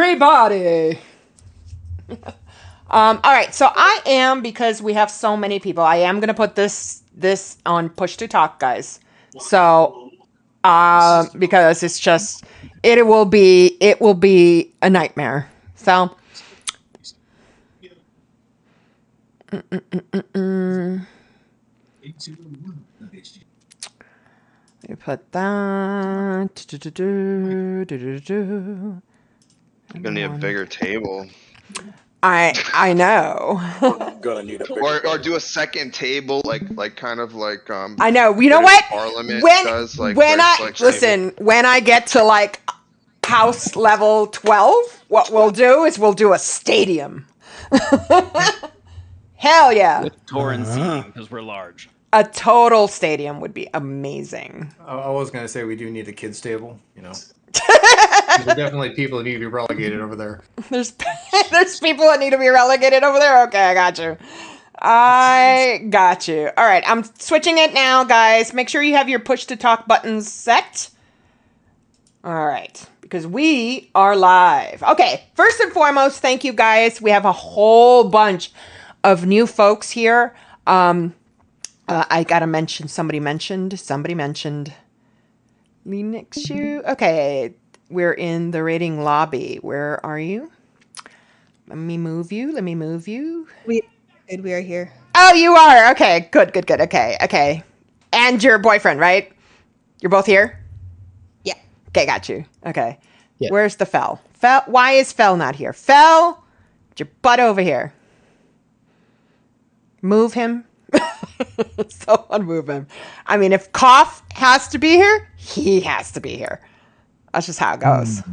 everybody. All right, so I am, because we have so many people, I am gonna put this on push to talk, guys. So because it's just it will be a nightmare. So you put that. I'm gonna need a bigger table. I know. Gonna need a bigger Or do a second table, like kind of like I know. You know British what? Parliament When does, like when where I it's like listen, when I get to like house level 12, what we'll do is we'll do a stadium. Hell yeah. With Torin seating, because we're large. A total stadium would be amazing. I was gonna say we do need a kids table, you know. There are definitely people that need to be relegated over there. There's people that need to be relegated over there. Okay, I got you. All right, I'm switching it now, guys. Make sure you have your push to talk buttons set. All right, because we are live. Okay, first and foremost, thank you, guys. We have a whole bunch of new folks here. I gotta mention. Somebody mentioned. Linux shoe. Okay. We're in the rating lobby. Where are you? Let me move you. We are here. Oh, you are. Okay. Good. Okay. And your boyfriend, right? You're both here? Yeah. Okay, got you. Okay. Yeah. Where's the Fel? Why is Fel not here? Fel, get your butt over here. Move him. Someone move him. I mean, if Cough has to be here, he has to be here. That's just how it goes.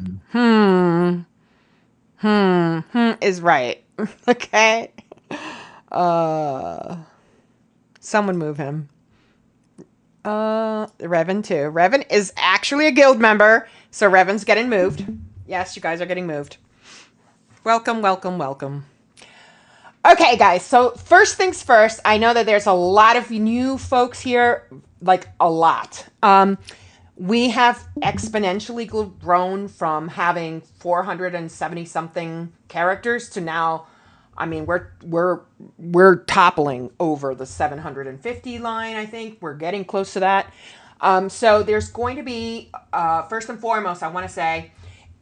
Is right. Okay. Someone move him. Revan too. Revan is actually a guild member, so Revan's getting moved. Yes, you guys are getting moved. Welcome. Okay, guys, so first things first, I know that there's a lot of new folks here, like a lot. We have exponentially grown from having 470 something characters to now, I mean, we're toppling over the 750 line, I think. We're getting close to that. So there's going to be, first and foremost, I want to say,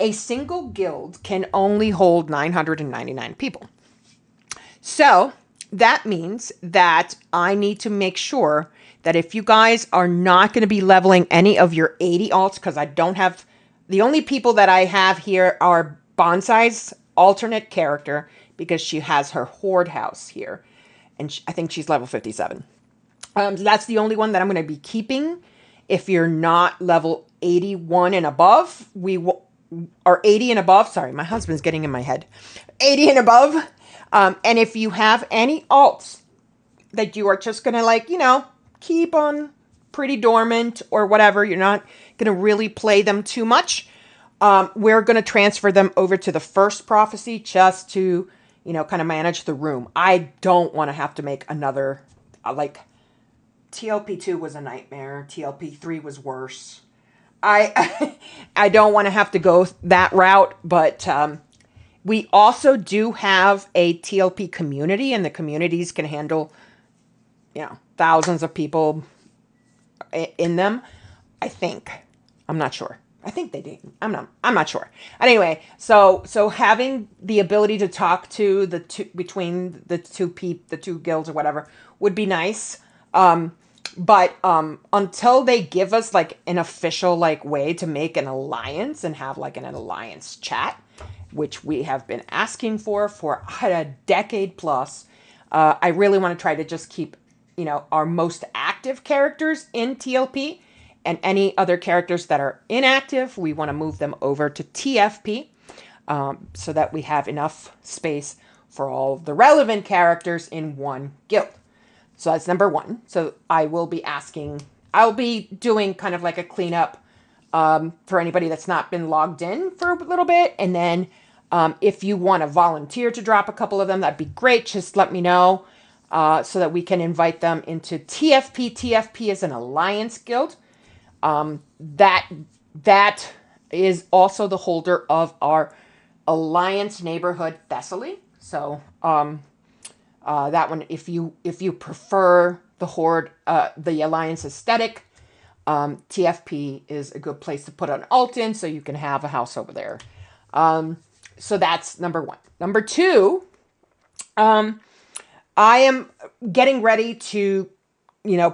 a single guild can only hold 999 people. So that means that I need to make sure that if you guys are not going to be leveling any of your 80 alts, because I don't have, the only people that I have here are Bonsai's alternate character, because she has her horde house here. And I think she's level 57. So that's the only one that I'm going to be keeping. If you're not level 81 and above, or 80 and above, sorry, my husband's getting in my head. 80 and above. And if you have any alts that you are just going to keep on pretty dormant or whatever, you're not going to really play them too much, we're going to transfer them over to the first prophecy just to, kind of manage the room. I don't want to have to make another, TLP2 was a nightmare. TLP3 was worse. I don't want to have to go that route, but we also do have a TLP community, and the communities can handle, thousands of people in them. I think. I'm not sure. I think they do. I'm not sure. Anyway, so having the ability to talk to between the two guilds or whatever would be nice. But until they give us an official way to make an alliance and have an alliance chat, which we have been asking for a decade plus, I really want to try to just keep our most active characters in TLP, and any other characters that are inactive, we want to move them over to TFP, so that we have enough space for all of the relevant characters in one guild. So that's number one. So I'll be doing kind of a cleanup for anybody that's not been logged in for a little bit. And then if you want to volunteer to drop a couple of them, that'd be great. Just let me know so that we can invite them into TFP. TFP is an alliance guild. That is also the holder of our Alliance Neighborhood Thessaly. So that one, if you prefer the Horde, the Alliance aesthetic, TFP is a good place to put an alt in, so you can have a house over there. So that's number one. Number two, I am getting ready to,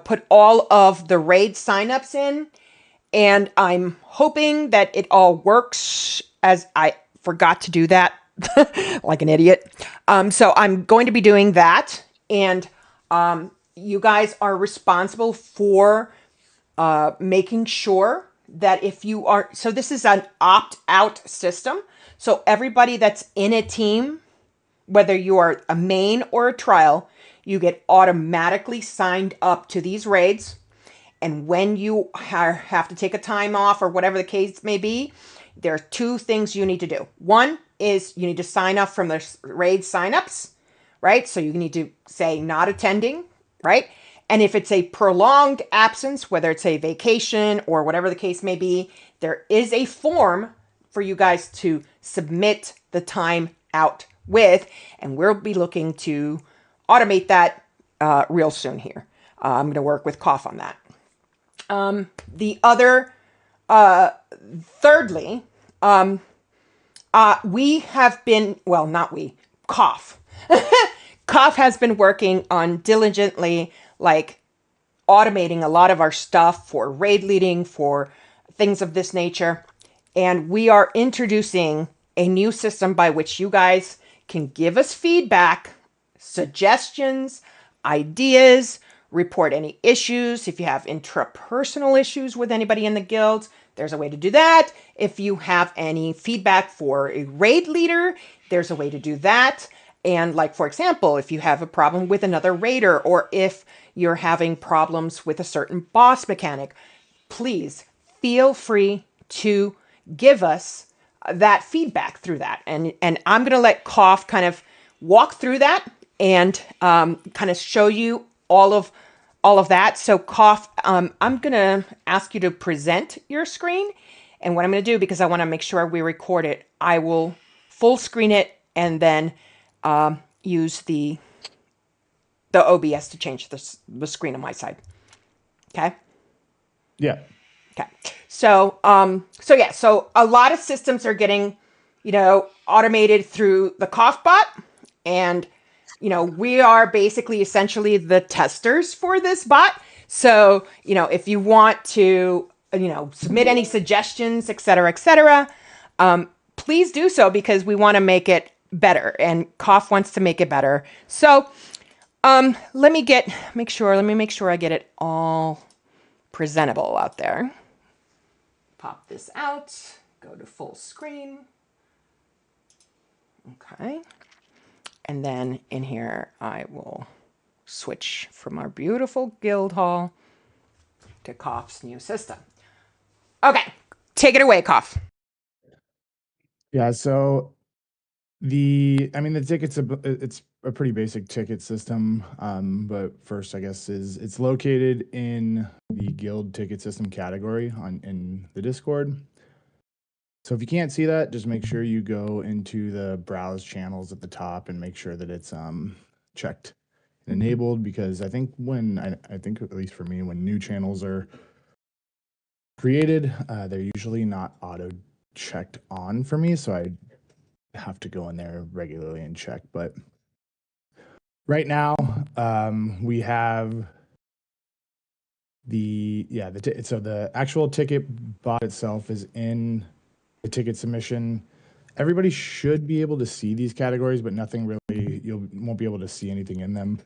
put all of the raid signups in, and I'm hoping that it all works, as I forgot to do that like an idiot. So I'm going to be doing that, and you guys are responsible for making sure that if you are, so this is an opt-out system. So everybody that's in a team, whether you are a main or a trial, you get automatically signed up to these raids. And when you have to take a time off or whatever the case may be, there are two things you need to do. One is you need to sign up from the raid signups, right? So you need to say not attending, right? And if it's a prolonged absence, whether it's a vacation or whatever the case may be, there is a form for you guys to submit the time out with, and we'll be looking to automate that real soon here. I'm going to work with Cough on that. The other, thirdly, we have been, well, not we, Cough. Cough has been working on diligently, like automating a lot of our stuff for raid leading, for things of this nature. And we are introducing a new system by which you guys can give us feedback, suggestions, ideas, report any issues. If you have intrapersonal issues with anybody in the guild, there's a way to do that. If you have any feedback for a raid leader, there's a way to do that. And like, for example, if you have a problem with another raider, or if you're having problems with a certain boss mechanic, please feel free to give us that feedback through that. And I'm going to let Cough kind of walk through that and kind of show you all of that. So Cough, I'm going to ask you to present your screen. And what I'm going to do, because I want to make sure we record it, I will full screen it and then use the OBS to change the screen on my side. Okay? Yeah. Okay. So a lot of systems are getting, automated through the Cough bot, and we are basically essentially the testers for this bot. So, if you want to, submit any suggestions, et cetera, please do so, because we want to make it better, and Cough wants to make it better. So, let me make sure I get it all presentable out there. Pop this out, go to full screen. Okay. And then in here, I will switch from our beautiful guild hall to Cough's new system. Okay, take it away, Cough. Yeah. So the tickets, it's a pretty basic ticket system. But first, I guess, it's located in the guild ticket system category in the Discord. So if you can't see that, just make sure you go into the browse channels at the top and make sure that it's checked and enabled, because I think I think at least for me, when new channels are created, they're usually not auto checked on for me, so I have to go in there regularly and check. But right now, we have so the actual ticket bot itself is in the ticket submission. Everybody should be able to see these categories, but nothing really, won't be able to see anything in them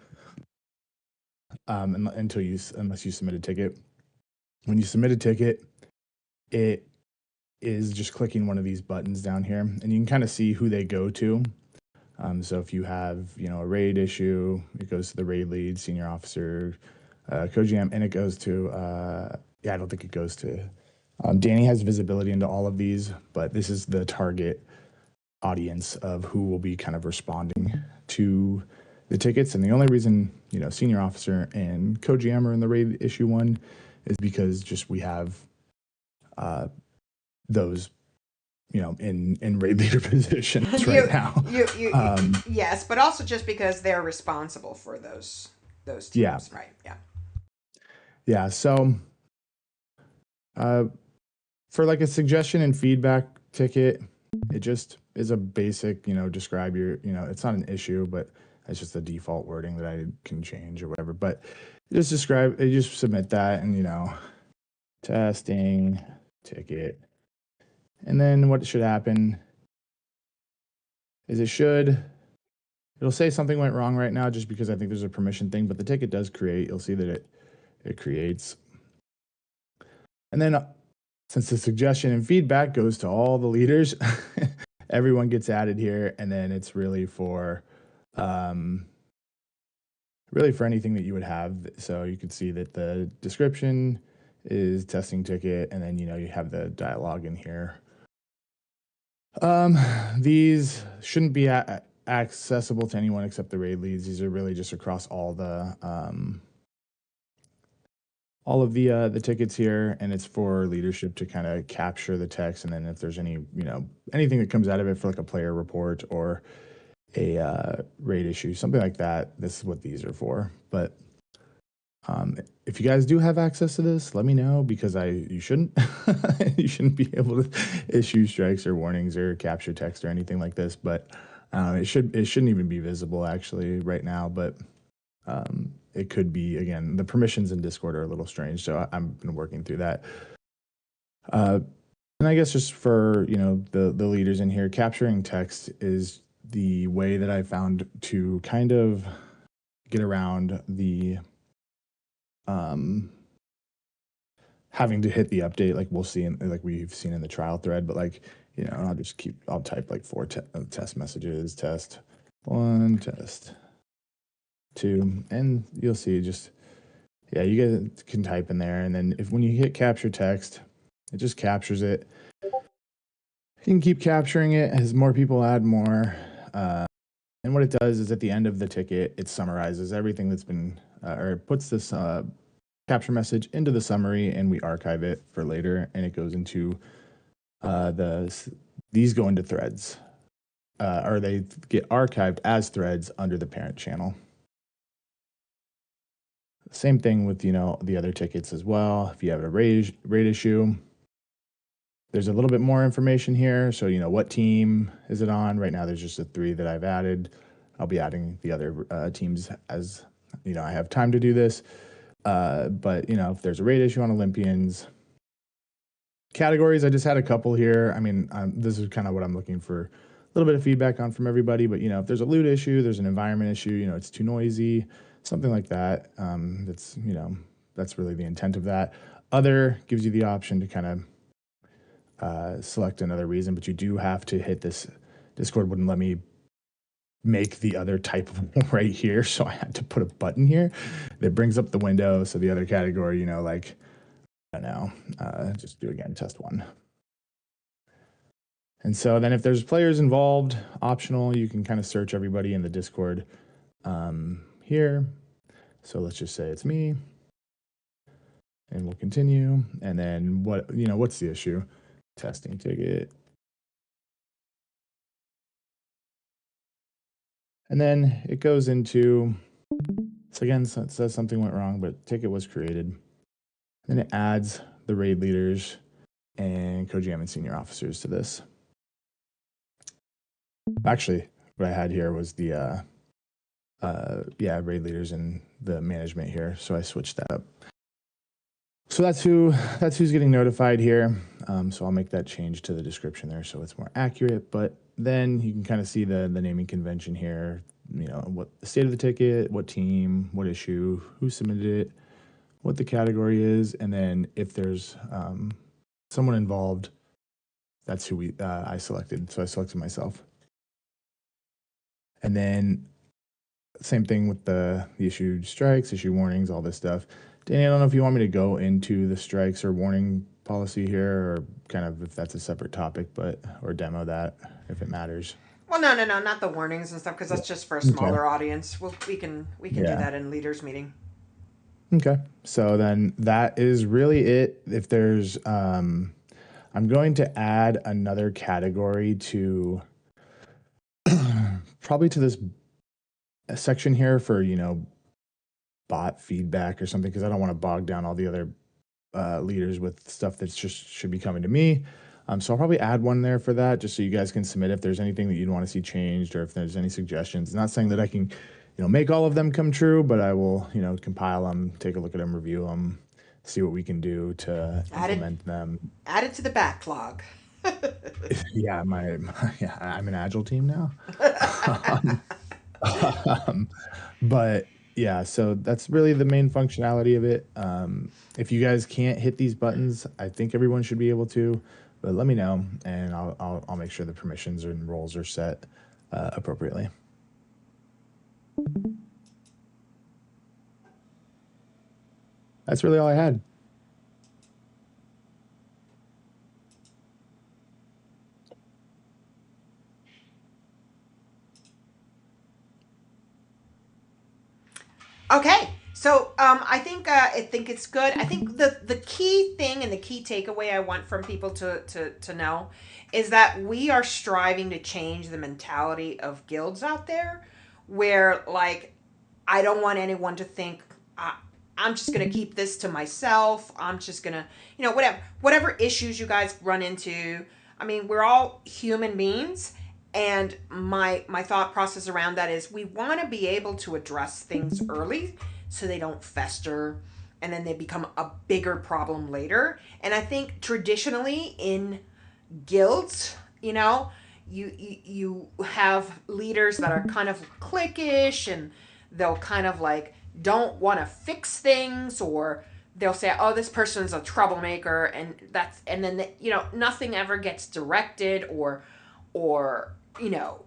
unless you submit a ticket. When you submit a ticket, it is just clicking one of these buttons down here, and you can kind of see who they go to. So if you have, a raid issue, it goes to the raid lead, senior officer, co-GM, and it goes to, I don't think it goes to, Danny has visibility into all of these, but this is the target audience of who will be kind of responding to the tickets. And the only reason, senior officer and co-GM are in the raid issue one is because just we have those in raid leader positions right now. Yes, but also just because they're responsible for those teams, Yeah. right? Yeah. Yeah. So, for like a suggestion and feedback ticket, it just is a basic, describe your, it's not an issue, but it's just the default wording that I can change or whatever. But just just submit that and, testing ticket. And then what should happen is it'll say something went wrong right now just because I think there's a permission thing, but the ticket does create. You'll see that it creates. And then since the suggestion and feedback goes to all the leaders, everyone gets added here, and then it's really for anything that you would have. So you can see that the description is testing ticket, and then you have the dialogue in here. These shouldn't be accessible to anyone except the raid leads. These are really just across all of the tickets here, and it's for leadership to kind of capture the text, and then if there's any anything that comes out of it for like a player report or a raid issue, something like that, this is what these are for. But if you guys do have access to this, let me know, because you shouldn't you shouldn't be able to issue strikes or warnings or capture text or anything like this. But it shouldn't even be visible actually right now, but it could be. Again, the permissions in Discord are a little strange, so I've been working through that. And I guess just for the leaders in here, capturing text is the way that I found to kind of get around the having to hit the update, like we'll see we've seen in the trial thread. But I'll type like 4 test messages, test 1, test 2, and you'll see you guys can type in there, and then when you hit capture text, it just captures it. You can keep capturing it as more people add more. And what it does is at the end of the ticket, it summarizes everything that's been, or it puts this capture message into the summary, and we archive it for later, and it goes into these go into threads, or they get archived as threads under the parent channel. Same thing with the other tickets as well. If you have a raid issue, there's a little bit more information here. So what team is it on? Right now there's just the 3 that I've added. I'll be adding the other teams as I have time to do this. But if there's a raid issue on Olympians, categories, I just had a couple here. I mean, this is kind of what I'm looking for, a little bit of feedback on from everybody. But if there's a loot issue, there's an environment issue, it's too noisy, something like that. That's really the intent of that. Other gives you the option to kind of select another reason, but you do have to hit this. Discord wouldn't let me make the other type of right here, so I had to put a button here that brings up the window. So the other category, I don't know, just do again, test 1. And so then if there's players involved, optional, you can kind of search everybody in the Discord here. So let's just say it's me, and we'll continue. And then what's the issue? Testing ticket. And then it goes into, so again, so it says something went wrong, but ticket was created. Then it adds the raid leaders and co-GM and senior officers to this. Actually, what I had here was the raid leaders and the management here, so I switched that up. So that's who's getting notified here. So I'll make that change to the description there so it's more accurate. But then you can kind of see the naming convention here. What the state of the ticket, what team, what issue, who submitted it, what the category is, and then if there's someone involved, that's who I selected. So I selected myself. And then same thing with the issued strikes, issue warnings, all this stuff. Danny, I don't know if you want me to go into the strikes or warning policy here, or kind of if that's a separate topic, or demo that if it matters. Well, no, not the warnings and stuff, because that's just for a smaller audience. We can do that in leaders meeting. Okay, so then that is really it. If there's, I'm going to add another category to probably to this section here for, bot feedback or something, because I don't want to bog down all the other leaders with stuff that just should be coming to me. So I'll probably add one there for that, just so you guys can submit if there's anything that you'd want to see changed or if there's any suggestions. Not saying that I can, make all of them come true, but I will, compile them, take a look at them, review them, see what we can do to implement them. Add it to the backlog. Yeah, I'm an agile team now. But yeah, so that's really the main functionality of it. If you guys can't hit these buttons, I think everyone should be able to, but let me know and I'll make sure the permissions and roles are set appropriately. That's really all I had. Okay, so I think it's good. I think the key thing and the key takeaway I want from people to know is that we are striving to change the mentality of guilds out there, where like I don't want anyone to think I'm just gonna keep this to myself. I'm just gonna whatever issues you guys run into. I mean, we're all human beings. And my thought process around that is we want to be able to address things early so they don't fester and then they become a bigger problem later. And I think traditionally in guilds, you have leaders that are kind of cliquish and they'll kind of like don't want to fix things, or they'll say, oh, this person's a troublemaker, and then nothing ever gets directed or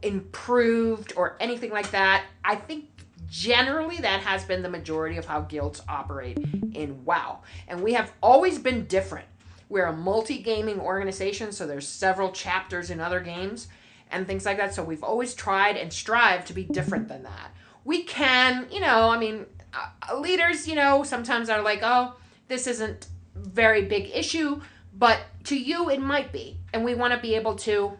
improved or anything like that. I think generally that has been the majority of how guilds operate in WoW. And we have always been different. We're a multi-gaming organization, so there's several chapters in other games and things like that. So we've always tried and strived to be different than that. We can, leaders, sometimes are like, oh, this isn't a very big issue, but to you it might be. And we want to be able to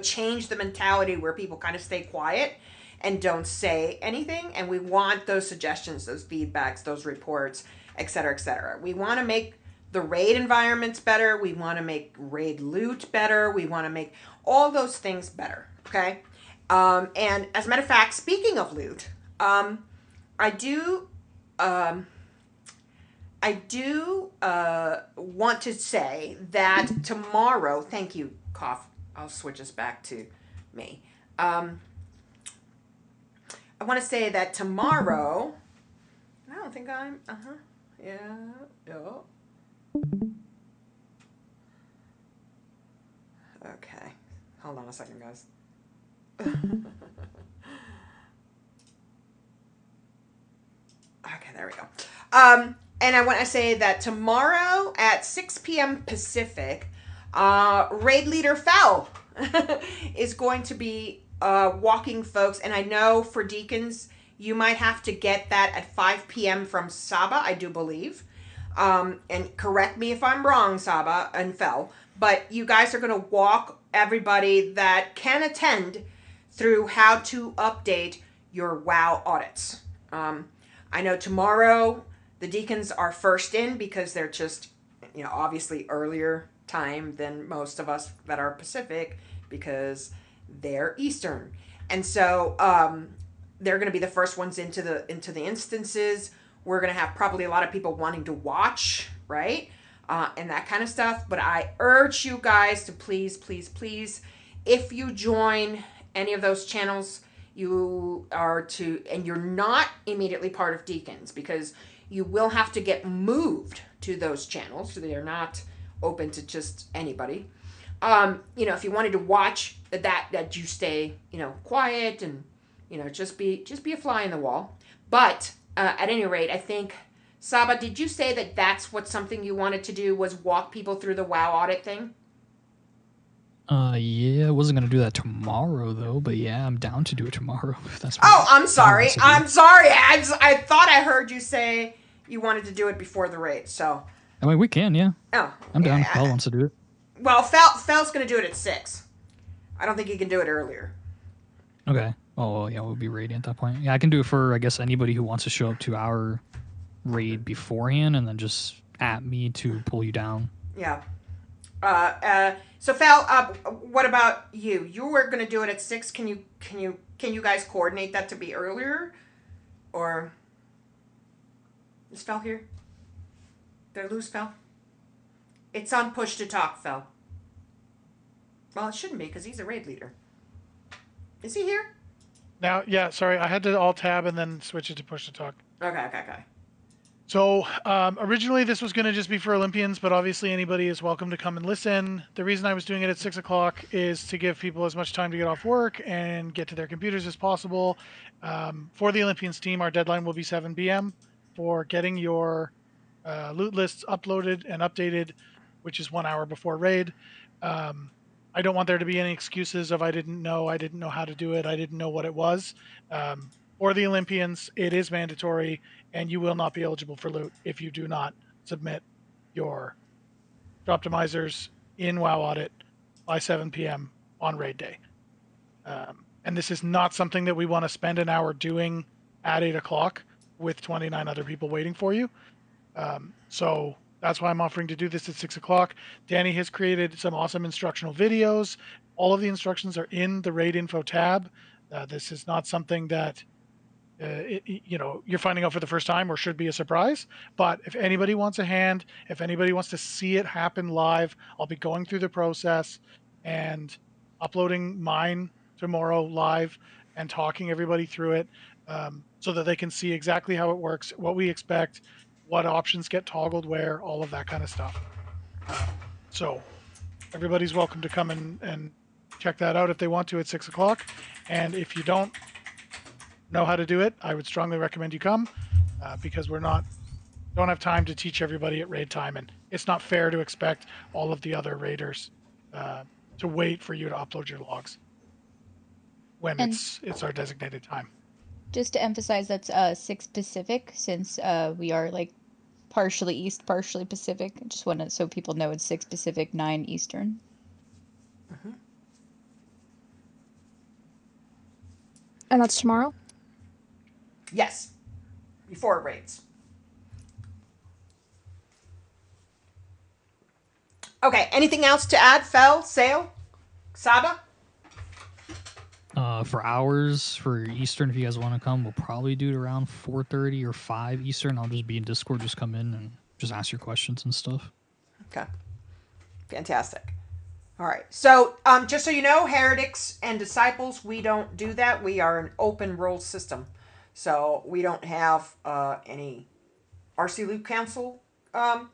change the mentality where people kind of stay quiet and don't say anything. And we want those suggestions, those feedbacks, those reports, et cetera, et cetera. We want to make the raid environments better. We want to make raid loot better. We want to make all those things better. Okay. And as a matter of fact, speaking of loot, I do want to say that tomorrow, thank you, Cough. I'll switch us back to me. I want to say that tomorrow, I don't think I'm, yeah. Okay, hold on a second, guys. Okay, there we go. And I want to say that tomorrow at 6 p.m. Pacific, raid leader Fel is going to be walking folks, and I know for deacons you might have to get that at 5 p.m. from Saba, I do believe. And correct me if I'm wrong, Saba and Fel, but you guys are going to walk everybody that can attend through how to update your WoW audits. I know tomorrow the deacons are first in because they're just, obviously earlier time than most of us that are Pacific because they're Eastern. And so they're going to be the first ones into the instances. We're going to have probably a lot of people wanting to watch, right? And that kind of stuff. But I urge you guys to please, please, please, if you join any of those channels, you are and you're not immediately part of Deacons, because you will have to get moved to those channels. So they are not open to just anybody. If you wanted to watch that you stay, quiet and, just be a fly in the wall. But at any rate, I think, Saba, did you say that that's what something you wanted to do, was walk people through the WoW audit thing? Yeah, I wasn't gonna do that tomorrow though, but yeah, I'm down to do it tomorrow if that's. Oh, I'm sorry. I'm sorry. I thought I heard you say you wanted to do it before the raid, so. I mean, we can, yeah. Oh, I'm down if Paul wants to do it. Well, Fel's going to do it at 6. I don't think he can do it earlier. Okay. Oh, well, yeah, we'll be raiding at that point. Yeah, I can do it for, I guess, anybody who wants to show up to our raid beforehand and then just at me to pull you down. Yeah. So Fel, what about you? You were going to do it at 6. Can you guys coordinate that to be earlier, or is Fel here? Did I lose Fel? It's on push to talk, Fel. Well, it shouldn't be because he's a raid leader. Is he here? Now, yeah, sorry, I had to alt tab and then switch it to push to talk. Okay. So originally this was going to just be for Olympians, but obviously anybody is welcome to come and listen. The reason I was doing it at 6 o'clock is to give people as much time to get off work and get to their computers as possible. For the Olympians team, our deadline will be 7 p.m. for getting your loot lists uploaded and updated, which is 1 hour before raid. I don't want there to be any excuses of I didn't know how to do it, I didn't know what it was. For the Olympians, it is mandatory, and you will not be eligible for loot if you do not submit your optimizers in WoW Audit by 7 p.m. on raid day. And this is not something that we want to spend an hour doing at 8 o'clock with 29 other people waiting for you. So that's why I'm offering to do this at 6 o'clock. Danny has created some awesome instructional videos. All of the instructions are in the raid info tab. This is not something that you're finding out for the first time or should be a surprise. But if anybody wants a hand, if anybody wants to see it happen live, I'll be going through the process and uploading mine tomorrow live and talking everybody through it so that they can see exactly how it works, what we expect, what options get toggled where, all of that kind of stuff. So everybody's welcome to come and check that out if they want to at 6 o'clock. And if you don't know how to do it, I would strongly recommend you come because don't have time to teach everybody at raid time, and it's not fair to expect all of the other raiders to wait for you to upload your logs when it's our designated time. Just to emphasize, that's 6 Pacific, since we are like partially East, partially Pacific. I just want to so people know it's 6 Pacific, 9 Eastern. Mm-hmm. And that's tomorrow? Yes, before it raids. Okay, anything else to add, Fel, Sale, Saba? For hours for Eastern, if you guys want to come, we'll probably do it around 4:30 or 5 Eastern. I'll just be in Discord, just come in and just ask your questions and stuff. Okay, fantastic. All right, so just so you know, heretics and disciples, we don't do that. We are an open role system. So we don't have any RC Loop Council, RC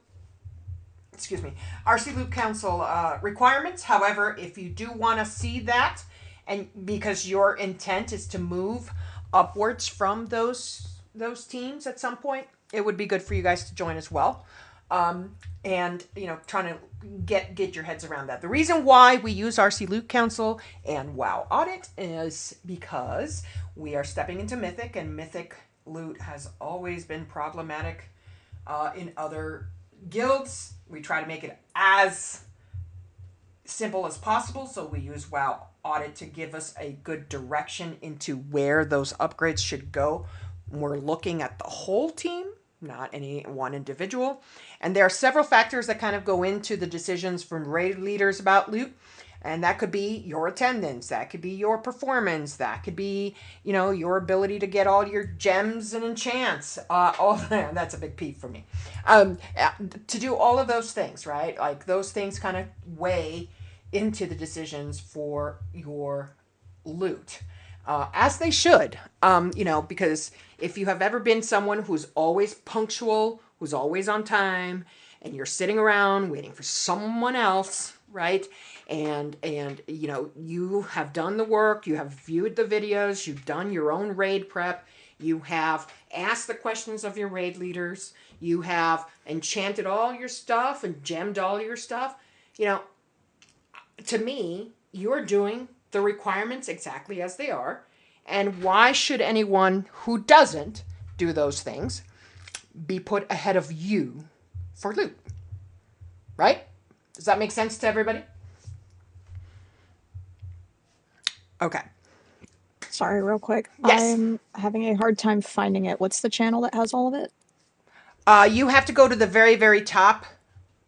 Loop Council requirements. However, if you do want to see that, and because your intent is to move upwards from those teams at some point, it would be good for you guys to join as well. And trying to get your heads around that. The reason why we use RC Loot Council and WoW Audit is because we are stepping into Mythic, and Mythic loot has always been problematic in other guilds. We try to make it as simple as possible, so we use WoW Audit to give us a good direction into where those upgrades should go. We're looking at the whole team, not any one individual. And there are several factors that kind of go into the decisions from raid leaders about loot. And that could be your attendance, that could be your performance, that could be, your ability to get all your gems and enchants. That's a big peeve for me. To do all of those things, right? Like those things kind of weigh into the decisions for your loot. As they should, because if you have ever been someone who's always punctual, who's always on time, and you're sitting around waiting for someone else, right? And you have done the work, you have viewed the videos, you've done your own raid prep, you have asked the questions of your raid leaders, you have enchanted all your stuff and gemmed all your stuff. To me, you're doing the requirements exactly as they are. And why should anyone who doesn't do those things be put ahead of you for loot? Right? Does that make sense to everybody? Okay. Sorry, real quick. Yes. I'm having a hard time finding it. What's the channel that has all of it? You have to go to the very, very top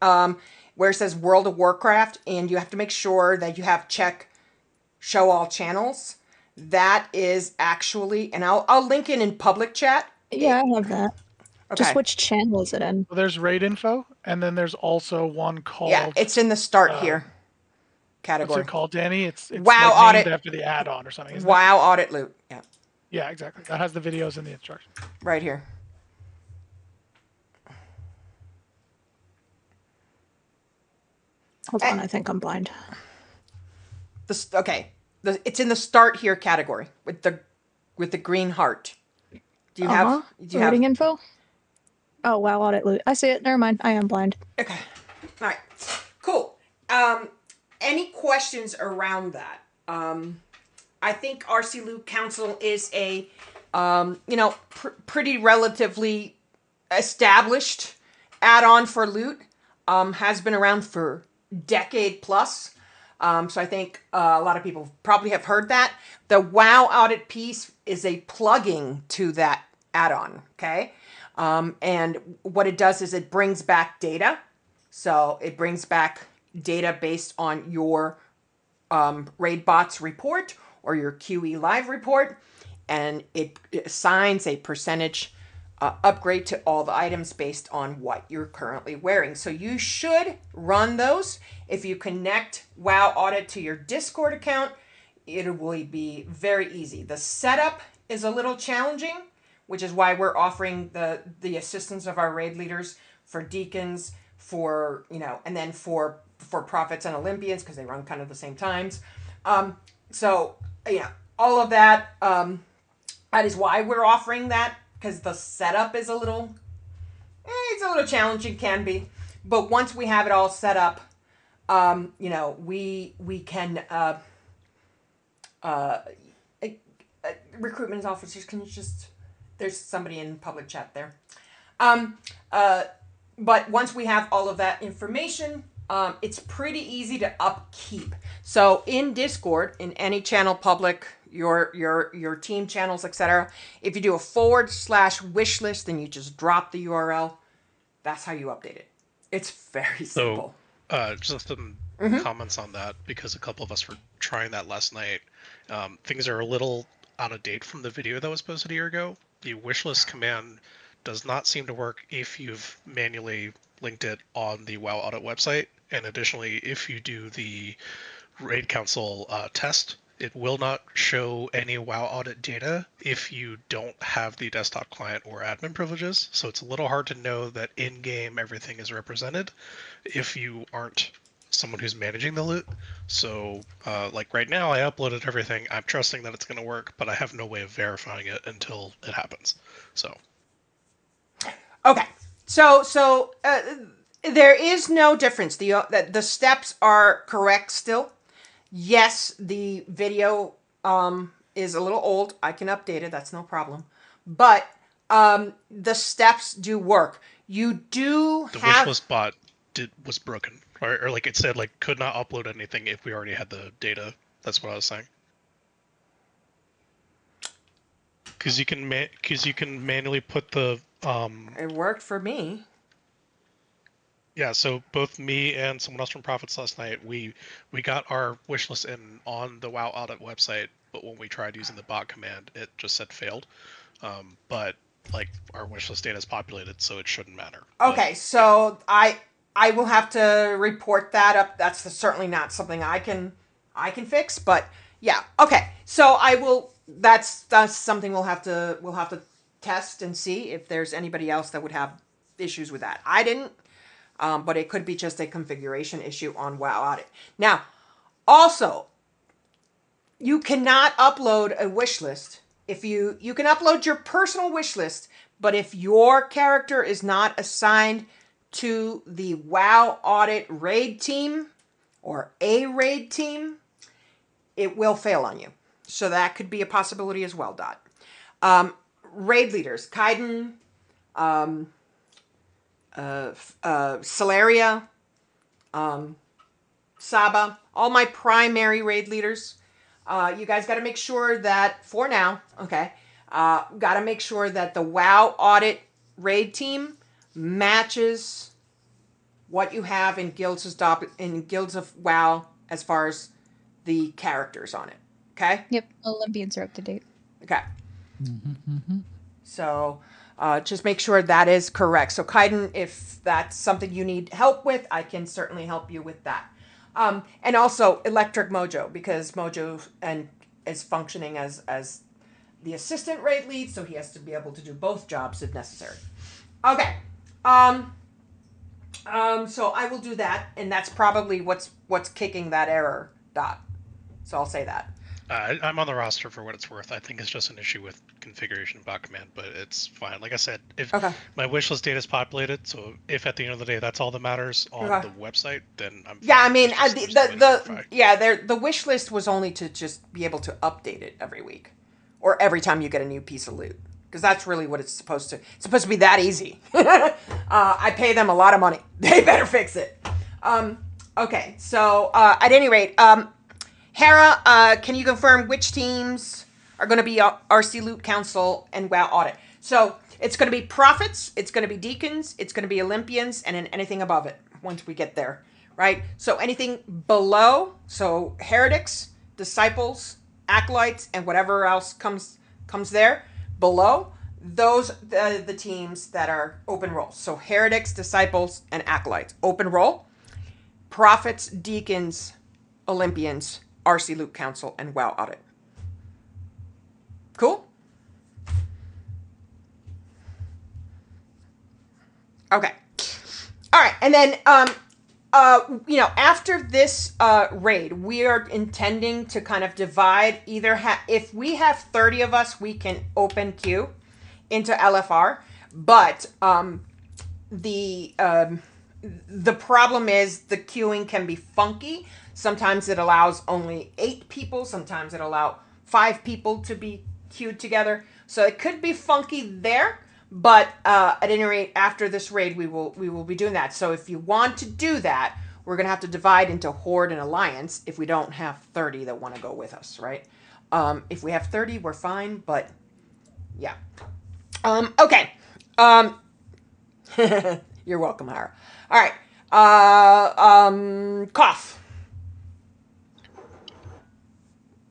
where it says World of Warcraft, and you have to make sure that you have check show all channels. That is actually, and I'll link it in public chat. Yeah, I have that. Okay. Just which channel is it in? Well, there's raid info, and then there's also one called. Yeah, it's in the start here category. What's it called, Danny? It's WoW like named Audit after the add-on or something. Isn't WoW Audit Loot. Yeah. it? Yeah, exactly. That has the videos and the instructions. Right here. Hold on, I think I'm blind. It's in the start here category with the green heart. Do you have? Do you Rating have? info? Oh, wow, audit loot. I see it. Never mind. I am blind. Okay. All right. Cool. Any questions around that? I think RC Loot Council is a, pretty relatively established add-on for loot. Has been around for decade plus. So I think a lot of people probably have heard that. The WoW Audit piece is a plugging to that add-on, okay? And what it does is it brings back data. So it brings back data based on your raid bots report or your QE live report, and it assigns a percentage upgrade to all the items based on what you're currently wearing. So you should run those. If you connect WoW Audit to your Discord account, it will be very easy. The setup is a little challenging, which is why we're offering the assistance of our raid leaders for deacons, for, and then for prophets and Olympians, because they run kind of the same times. So, all of that, that is why we're offering that, because the setup is a little challenging, can be. But once we have it all set up, we can, recruitment officers, can you just, there's somebody in public chat there. But once we have all of that information, it's pretty easy to upkeep. So in Discord, in any channel public, your team channels, etc., if you do a /wish list and you just drop the URL, that's how you update it. It's very simple. Just some comments on that, because a couple of us were trying that last night. Things are a little out of date from the video that was posted a year ago. The wishlist command does not seem to work if you've manually linked it on the WoW Audit website. And additionally, if you do the Raid Council test, it will not show any WoW Audit data if you don't have the desktop client or admin privileges. So it's a little hard to know that in-game everything is represented if you aren't someone who's managing the loot. So like right now, I uploaded everything. I'm trusting that it's going to work, but I have no way of verifying it until it happens. So. Okay. So there is no difference. The steps are correct still. Yes, the video is a little old. I can update it. That's no problem. But the steps do work. You do the have... wishlist bot was broken, or like it said, like could not upload anything if we already had the data. That's what I was saying. Because you can manually put the It worked for me. Yeah, so both me and someone else from Profits last night, we got our wish list in on the WoW Audit website, but when we tried using the bot command, it just said failed. But like our wish list data is populated, so it shouldn't matter. Okay, but, so yeah. I will have to report that up. That's certainly not something I can fix, but yeah. Okay, so I will. That's something we'll have to test and see if there's anybody else that would have issues with that. I didn't. But it could be just a configuration issue on WoW Audit. Now, also, you cannot upload a wish list. If you can upload your personal wish list, but if your character is not assigned to the WoW Audit raid team or a raid team, it will fail on you. So that could be a possibility as well, Dot. Raid leaders, Kaiden, Celeria, Saba, all my primary raid leaders. You guys got to make sure that, for now, okay, got to make sure that the WoW audit raid team matches what you have in Guilds of WoW as far as the characters on it. Okay? Yep, Olympians are up to date. Okay. So just make sure that is correct. So Kaiden, if that's something you need help with, I can certainly help you with that. And also Electric Mojo, because Mojo is functioning as the assistant raid lead, so he has to be able to do both jobs if necessary. Okay. So I will do that, and that's probably what's kicking that error, Dot. So I'll say that. I'm on the roster for what it's worth. I think it's just an issue with configuration of bot command, but it's fine. Like I said, if my wishlist data is populated, so if at the end of the day that's all that matters on the website, then I'm fine. Yeah, I mean, the wish list was only to just be able to update it every week, or every time you get a new piece of loot, because that's really what it's supposed to. It's supposed to be that easy. I pay them a lot of money. They better fix it. Okay, so at any rate, Hera, can you confirm which teams are going to be RC Loot Council and WoW Audit? So it's going to be Prophets, it's going to be Deacons, it's going to be Olympians, and then anything above it once we get there, right? So anything below, so Heretics, Disciples, Acolytes, and whatever else comes there below, those the teams that are open roll. So Heretics, Disciples, and Acolytes, open roll. Prophets, Deacons, Olympians, RC Loot Council, and WoW Audit. Cool? Okay. All right, and then, after this raid, we are intending to kind of divide if we have 30 of us, we can open queue into LFR, but the problem is the queuing can be funky. Sometimes it allows only 8 people. Sometimes it allows 5 people to be queued together. So it could be funky there. But at any rate, after this raid, we will be doing that. So if you want to do that, we're going to have to divide into Horde and Alliance if we don't have 30 that want to go with us, right? If we have 30, we're fine. But yeah. Okay. You're welcome, Hara. All right. Cough.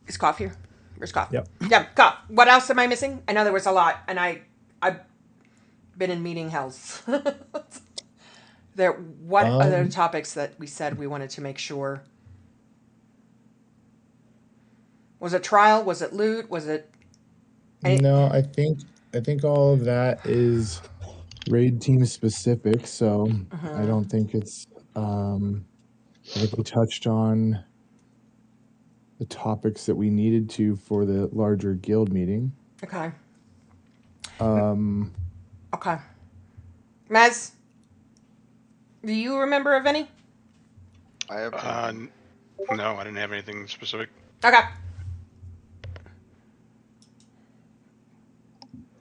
Is Cough here? Where's Cough? Yep. Yeah, Cough. What else am I missing? I know there was a lot, and I've been in meeting hells. What other topics that we said we wanted to make sure? Was it trial? Was it loot? Was it? No, I think all of that is raid team specific. So I don't think it's. I think we touched on the topics that we needed to for the larger guild meeting. Okay. Okay. Maz, do you remember of any? I have. No, I didn't have anything specific. Okay.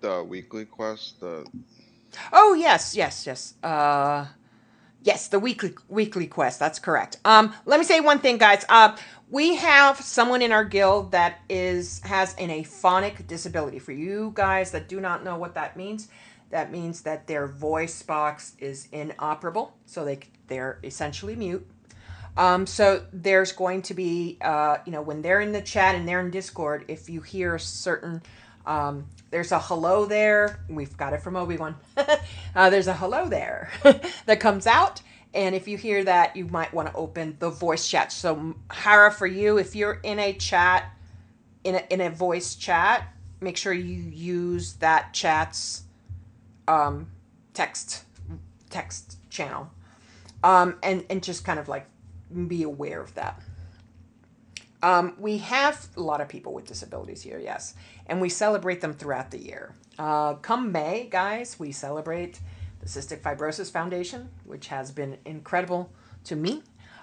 The weekly quest. Oh yes. Yes, the weekly quest. That's correct. Let me say one thing, guys. We have someone in our guild that has an aphonic disability. For you guys that do not know what that means that their voice box is inoperable, so they're essentially mute. So there's going to be, when they're in the chat and they're in Discord, if you hear a certain, there's a hello there. We've got it from Obi-Wan. There's a hello there that comes out. And if you hear that, you might want to open the voice chat. So Hara, for you, if you're in a chat, in a voice chat, make sure you use that chat's text channel. And just kind of like be aware of that. We have a lot of people with disabilities here, yes. And we celebrate them throughout the year. Come May, guys, we celebrate the Cystic Fibrosis Foundation, which has been incredible to me.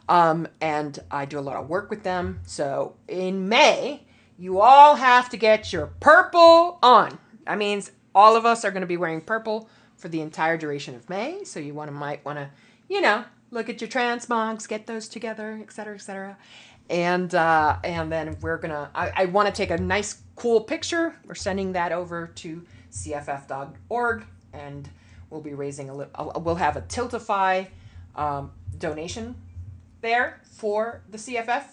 And I do a lot of work with them. So in May, you all have to get your purple on. That means all of us are going to be wearing purple for the entire duration of May. So you might want to, look at your transmogs, get those together, et cetera, et cetera. And then we're gonna. I want to take a nice, cool picture. We're sending that over to cff.org, and we'll be raising we'll have a Tiltify donation there for the CFF,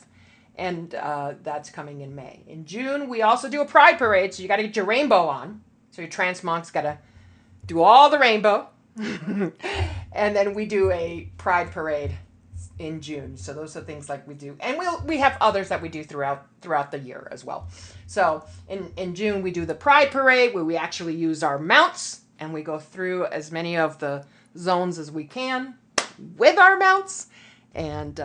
and that's coming in May. In June, we also do a Pride Parade, so you got to get your rainbow on. So your transmogs got to do all the rainbow, and then we do a Pride Parade in June. So those are things like we do, and we have others that we do throughout the year as well. So in June we do the Pride Parade where we actually use our mounts and we go through as many of the zones as we can with our mounts, and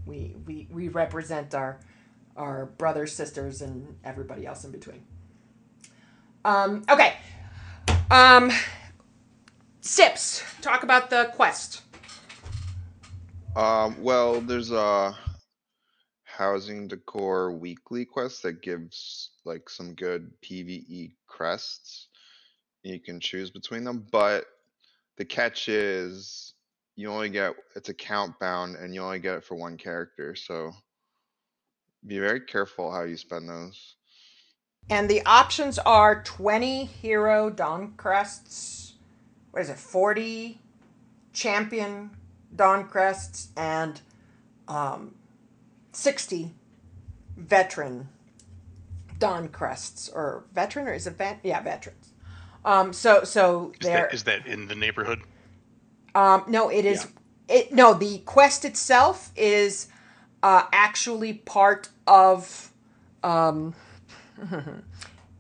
we represent our brothers, sisters, and everybody else in between. Okay. Sips, talk about the quest. Well, there's a housing decor weekly quest that gives like some good PvE crests. You can choose between them, but the catch is it's account bound and you only get it for one character, so be very careful how you spend those. And the options are 20 hero Dawn crests, 40 champion Dawn crests, and 60 veteran Dawn crests, or veteran, or is it veterans? So there is that in the neighborhood? No, it is. Yeah. No, the quest itself is actually part of.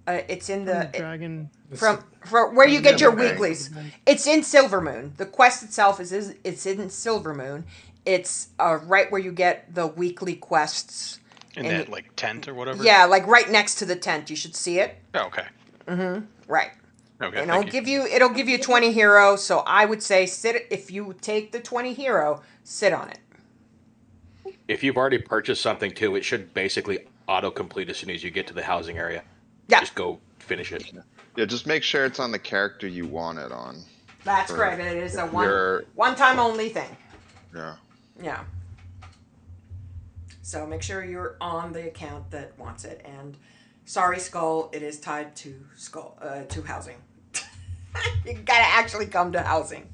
It's in the dragon from where you get your weeklies. It's in Silvermoon. The quest itself it's in Silvermoon. It's right where you get the weekly quests. In that like tent or whatever. Yeah, like right next to the tent. You should see it. Oh, okay. Right. Okay. And it'll give you 20 hero. So I would say if you take the 20 hero, sit on it. If you've already purchased something too, it should basically autocomplete as soon as you get to the housing area. Yeah. Just go finish it. Yeah, just make sure it's on the character you want it on. That's correct. It is a one-time only thing. Yeah. Yeah. So make sure you're on the account that wants it. And sorry, Skull, it is tied to to housing. You gotta actually come to housing.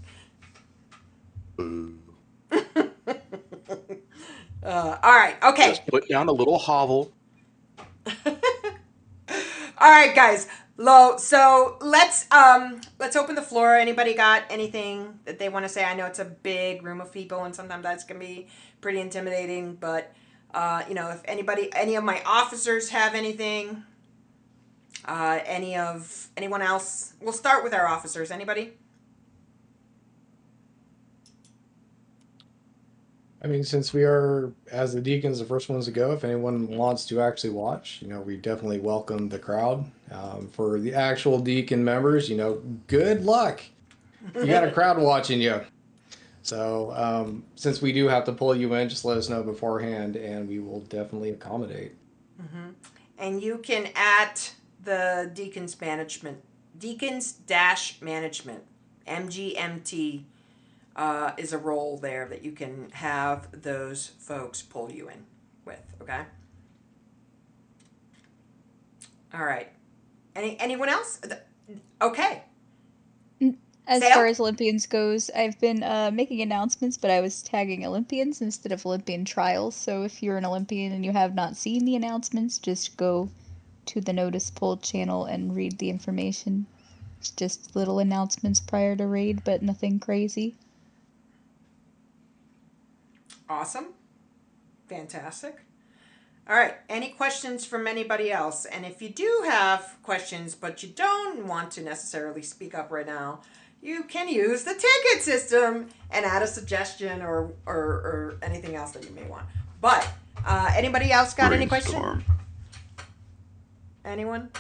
All right. Okay. Just put down a little hovel. All right, guys. So let's open the floor. Anybody got anything that they want to say? I know it's a big room of people, and sometimes that's gonna be pretty intimidating. But if any of my officers have anything, anyone else, we'll start with our officers. Anybody? I mean, since we are, as the deacons, the first ones to go, if anyone wants to actually watch, we definitely welcome the crowd. For the actual deacon members, good luck. You got a crowd watching you. So since we do have to pull you in, just let us know beforehand, and we will definitely accommodate. Mm-hmm. And you can at the Deacons Management, Deacons-Management, MGMT, is a role there that you can have those folks pull you in with, okay? All right. Anyone else? Okay. As far as Olympians goes, I've been making announcements, but I was tagging Olympians instead of Olympian trials. So if you're an Olympian and you have not seen the announcements, just go to the Notice Poll channel and read the information. It's just little announcements prior to raid, but nothing crazy. Awesome. Fantastic. All right. Any questions from anybody else? And if you do have questions, but you don't want to necessarily speak up right now, you can use the ticket system and add a suggestion or anything else that you may want. But anybody else got any questions? Anyone?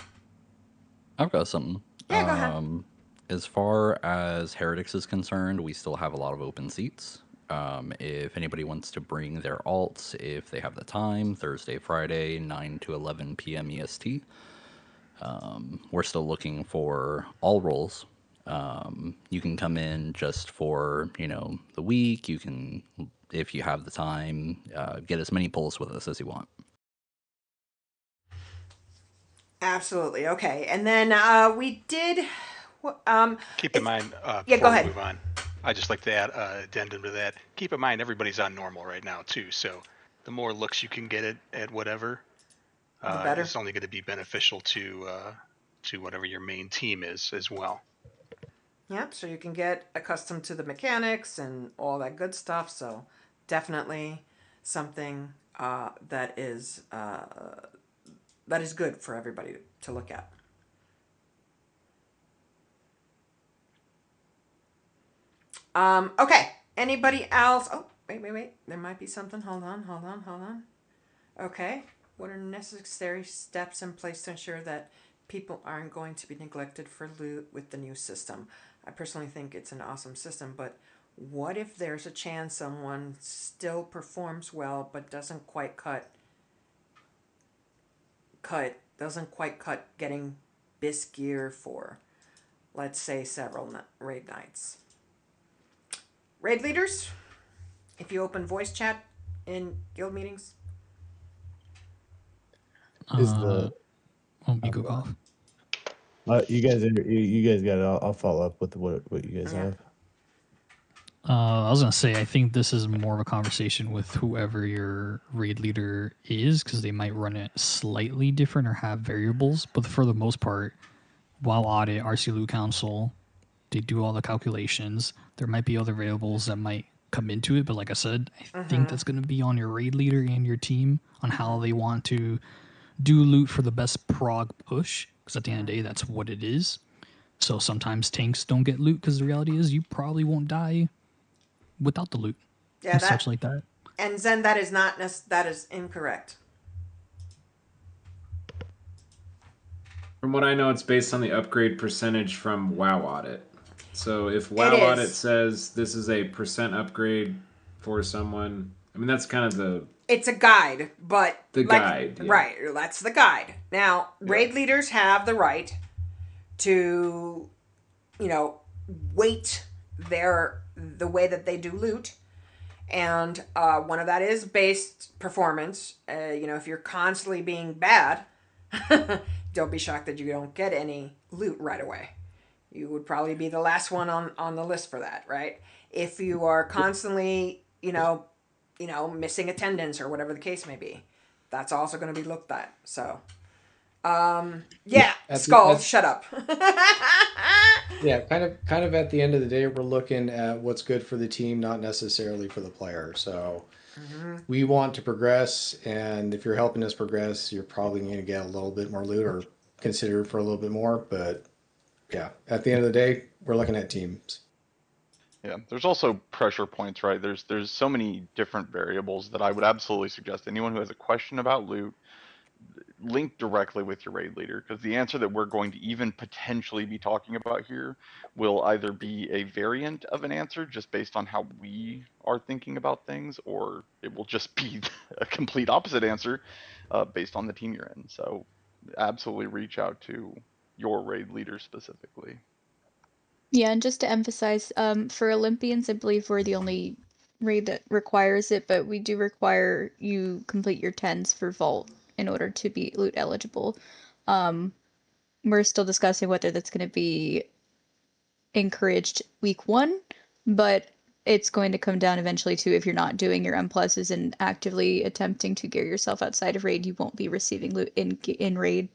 I've got something. Yeah, go ahead. As far as Heretics is concerned, we still have a lot of open seats. If anybody wants to bring their alts, if they have the time, Thursday, Friday, 9 to 11 p.m. EST. We're still looking for all roles. You can come in just for, the week. You can, if you have the time, get as many pulls with us as you want. Absolutely. Okay. And then we did. Keep in mind, yeah, before go we ahead. move on, I'd just like to add addendum to that. Keep in mind, everybody's on normal right now, too. So the more looks you can get at whatever The better. is only going to be beneficial to whatever your main team is as well. Yep. So you can get accustomed to the mechanics and all that good stuff. So definitely something that is good for everybody to look at. Okay. Anybody else? Oh, wait. There might be something. Hold on. Okay. What are necessary steps in place to ensure that people aren't going to be neglected for loot with the new system? I personally think it's an awesome system, but what if there's a chance someone still performs well but doesn't quite cut getting BIS gear for, let's say, several raid nights? Raid leaders, if you open voice chat in guild meetings. Is the you go off. You guys got it. I'll follow up with what you guys have. I was gonna say I think this is more of a conversation with whoever your raid leader is, because they might run it slightly different or have variables. But for the most part, while audit, RC Loot Council, they do all the calculations. There might be other variables that might come into it, but like I said, I think that's gonna be on your raid leader and your team on how they want to do loot for the best prog push. Because at the end of the day, that's what it is. So sometimes tanks don't get loot because the reality is you probably won't die without the loot. Yeah, and such like that. And Zen, that is incorrect. From what I know, it's based on the upgrade percentage from WoW Audit. So if WoW Audit says this is a % upgrade for someone, I mean, that's kind of the... It's a guide, but... The guide, yeah. Right, that's the guide. Now, raid leaders have the right to, weight the way that they do loot. And one of that is based performance. If you're constantly being bad, don't be shocked that you don't get any loot right away. You would probably be the last one on the list for that, right? If you are constantly, missing attendance or whatever the case may be, that's also going to be looked at. So, Skull, shut up. Yeah, kind of at the end of the day, we're looking at what's good for the team, not necessarily for the player. So we want to progress, and if you're helping us progress, you're probably going to get a little bit more loot or consider for a little bit more. But yeah, at the end of the day, we're looking at teams. Yeah, there's also pressure points, right? There's so many different variables that I would absolutely suggest anyone who has a question about loot, link directly with your raid leader, because the answer that we're going to even potentially be talking about here will either be a variant of an answer just based on how we are thinking about things, or it will just be a complete opposite answer based on the team you're in. So absolutely reach out to your raid leader specifically. Yeah, and just to emphasize, for Olympians, I believe we're the only raid that requires it, but we do require you complete your 10s for Vault in order to be loot eligible. We're still discussing whether that's going to be encouraged week 1, but it's going to come down eventually to if you're not doing your M pluses and actively attempting to gear yourself outside of raid, you won't be receiving loot in raid,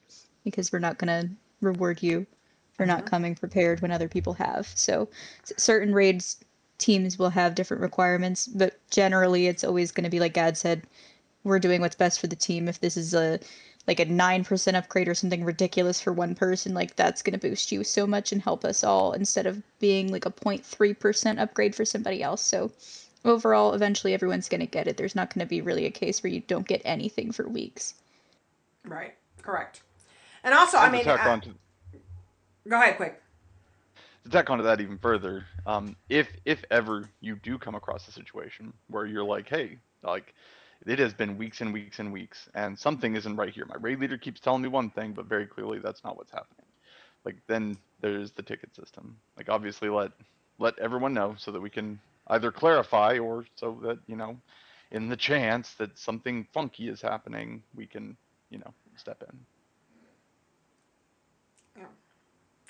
because we're not going to reward you for not coming prepared when other people have. So certain raids teams will have different requirements, but generally it's always going to be like Gad said, we're doing what's best for the team. If this is a 9% upgrade or something ridiculous for one person, that's going to boost you so much and help us all instead of being a 0.3% upgrade for somebody else. So overall, eventually everyone's going to get it. There's not going to be really a case where you don't get anything for weeks. Right. Correct. And also, And I mean, go ahead, quick. To tack onto that even further, if ever you do come across a situation where you're like, hey, it has been weeks and weeks and weeks, and something isn't right here. My raid leader keeps telling me one thing, but very clearly that's not what's happening. like then there's the ticket system. Like obviously let everyone know so that we can either clarify or so that, in the chance that something funky is happening, we can, step in.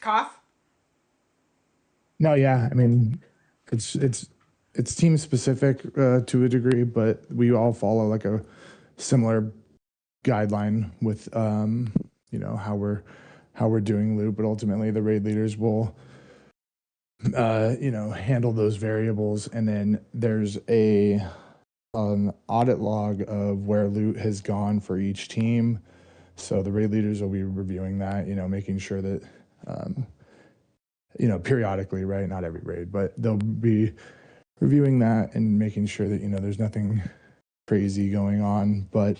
Cough? No, yeah. I mean, it's team specific to a degree, but we all follow like a similar guideline with how we're doing loot. But ultimately, the raid leaders will handle those variables, and then there's an audit log of where loot has gone for each team. So the raid leaders will be reviewing that, making sure that periodically, right? Not every raid, but they'll be reviewing that and making sure that, there's nothing crazy going on. But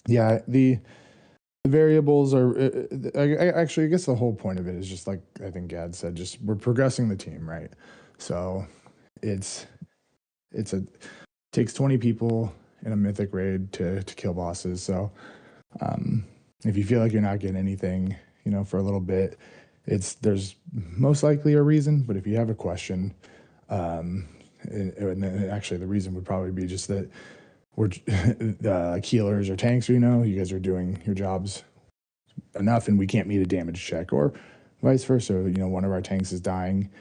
yeah, the variables are actually, I guess the whole point of it is just like I think Gad said, just we're progressing the team, right? So it takes 20 people in a mythic raid to kill bosses. So if you feel like you're not getting anything, for a little bit, there's most likely a reason. But if you have a question, and actually the reason would probably be just that we're healers or tanks, you guys are doing your jobs enough and we can't meet a damage check, or vice versa. One of our tanks is dying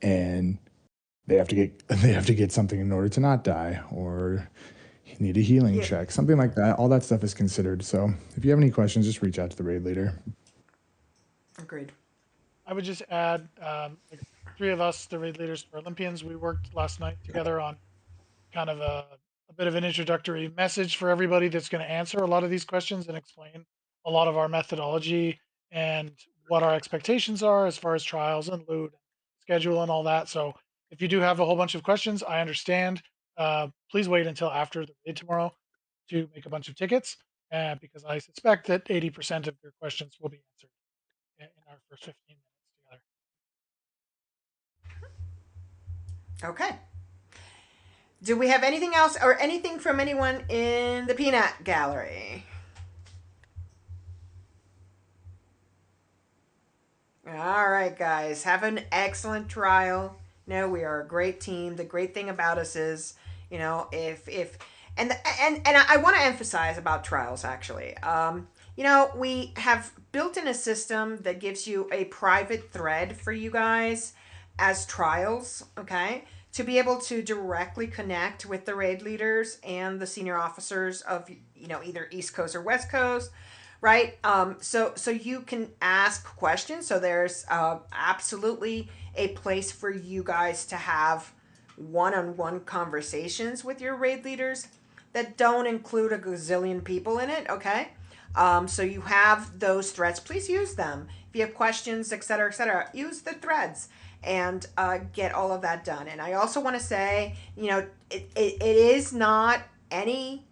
and they have to get something in order to not die, or need a healing check, something like that. All that stuff is considered. So if you have any questions, just reach out to the raid leader. Agreed. I would just add, like 3 of us, the raid leaders for Olympians, we worked last night together on kind of a bit of an introductory message for everybody that's going to answer a lot of these questions and explain a lot of our methodology and what our expectations are as far as trials and loot, schedule, and all that. So if you do have a whole bunch of questions, I understand. Please wait until after the raid tomorrow to make a bunch of tickets, because I suspect that 80% of your questions will be answered in our first 15 minutes together. Okay. Do we have anything else or anything from anyone in the peanut gallery? All right, guys. Have an excellent trial. We are a great team. The great thing about us is, if and I want to emphasize about trials actually. We have built in a system that gives you a private thread for you guys as trials, okay? To be able to directly connect with the raid leaders and the senior officers of, either East Coast or West Coast, right? So you can ask questions. So there's absolutely a place for you guys to have one-on-one conversations with your raid leaders that don't include a gazillion people in it, okay? So you have those threads. Please use them. If you have questions, etc., use the threads and get all of that done. And I also want to say, it is not any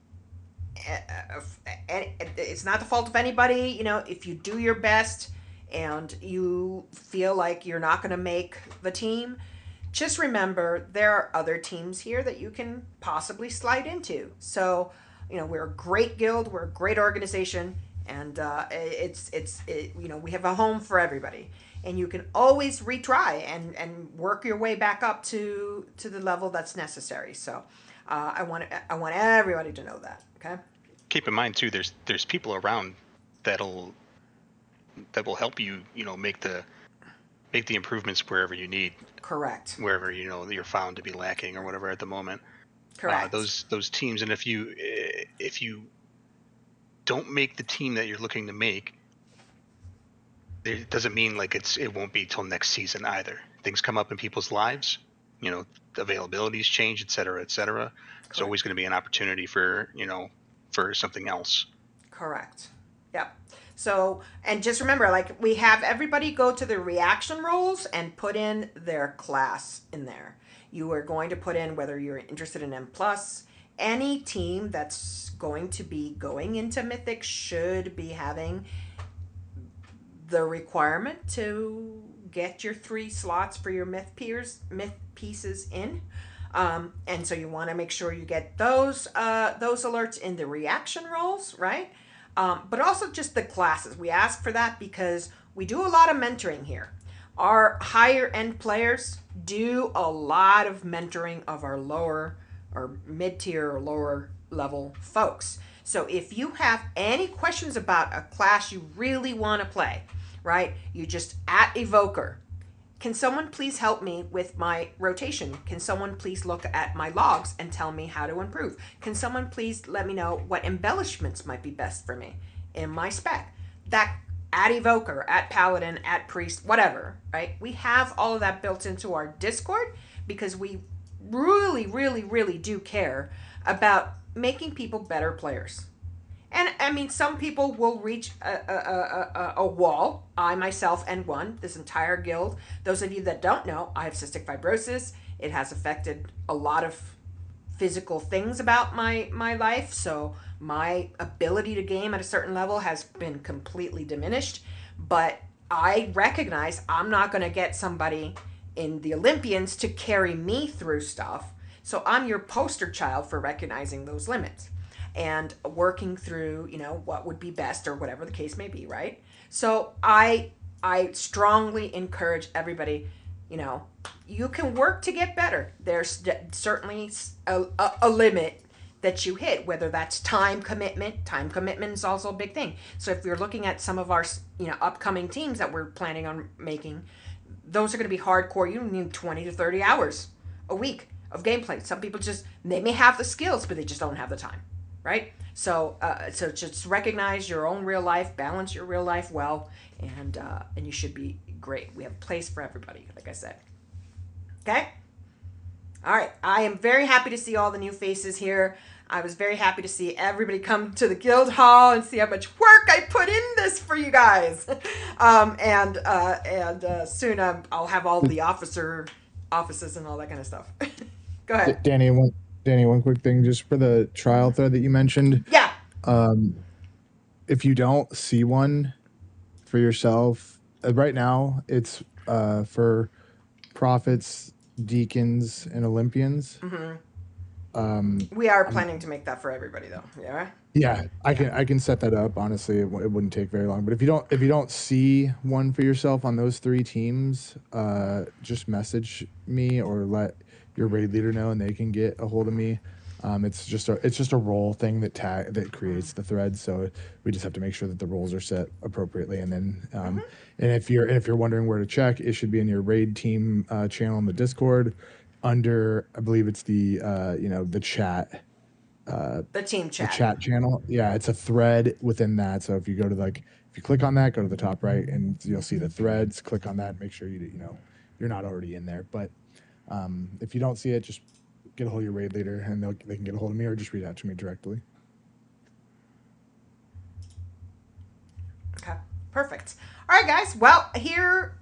it's not the fault of anybody. If you do your best and you feel like you're not going to make the team, just remember there are other teams here that you can possibly slide into. So, we're a great guild, we're a great organization, and we have a home for everybody. And you can always retry and work your way back up to the level that's necessary. So, I want everybody to know that. Okay. Keep in mind too, there's people around that will help you, make the improvements wherever you need. Correct. Wherever you're found to be lacking or whatever at the moment. Correct. Those teams, and if you don't make the team that you're looking to make, it doesn't mean like it won't be till next season either. Things come up in people's lives, availabilities change, et cetera, et cetera. It's always going to be an opportunity for for something else. Correct. Yep. So, and just remember, like, we have everybody go to the reaction roles and put in their class in there. You are going to put in whether you're interested in M+. Any team that's going to be going into Mythic should be having the requirement to get your 3 slots for your myth pieces in. And so you want to make sure you get those alerts in the reaction roles, right? But also just the classes. We ask for that because we do a lot of mentoring here. Our higher end players do a lot of mentoring of our lower or mid tier or lower level folks. So if you have any questions about a class you really want to play, right, you just at Evoker. Can someone please help me with my rotation? Can someone please look at my logs and tell me how to improve? Can someone please let me know what embellishments might be best for me in my spec? That at Evoker, at Paladin, at Priest, whatever, right? We have all of that built into our Discord because we really, really, really do care about making people better players. And I mean, some people will reach a wall. I myself and one, this entire guild. Those of you that don't know, I have cystic fibrosis. It has affected a lot of physical things about my life. So my ability to game at a certain level has been completely diminished. But I recognize I'm not going to get somebody in the Olympians to carry me through stuff. So I'm your poster child for recognizing those limits and working through, you know, what would be best or whatever the case may be, right? So I strongly encourage everybody, you know, you can work to get better. There's certainly a limit that you hit, whether that's time commitment. Time commitment is also a big thing. So if you're looking at some of our, you know, upcoming teams that we're planning on making, those are going to be hardcore. You need 20 to 30 hours a week of gameplay. Some people just, they may have the skills, but they just don't have the time. Right? So just recognize your own real life, balance your real life well, and you should be great. We have a place for everybody, like I said. Okay? All right. I am very happy to see all the new faces here. I was very happy to see everybody come to the guild hall and see how much work I put in this for you guys. Soon I'll have all the offices and all that kind of stuff. Go ahead. Danny, one quick thing just for the trial thread that you mentioned. Yeah. If you don't see one for yourself, right now it's for prophets, deacons, and Olympians. Mm-hmm. We are planning to make that for everybody, though. Yeah. Yeah, I can set that up. Honestly, it wouldn't take very long. But if you don't see one for yourself on those 3 teams, just message me or let your raid leader know, and they can get a hold of me. It's just a role thing that creates the thread. So we just have to make sure that the roles are set appropriately, and then and if you're wondering where to check, it should be in your raid team channel in the Discord, under, I believe it's the the chat. The team chat. The chat channel. Yeah, it's a thread within that. So if you go to if you click on that, go to the top right, and you'll see the threads. Click on that. Make sure you're not already in there. But if you don't see it, just get a hold of your raid leader, and they can get a hold of me, or just reach out to me directly. Okay, perfect. All right, guys. Well, here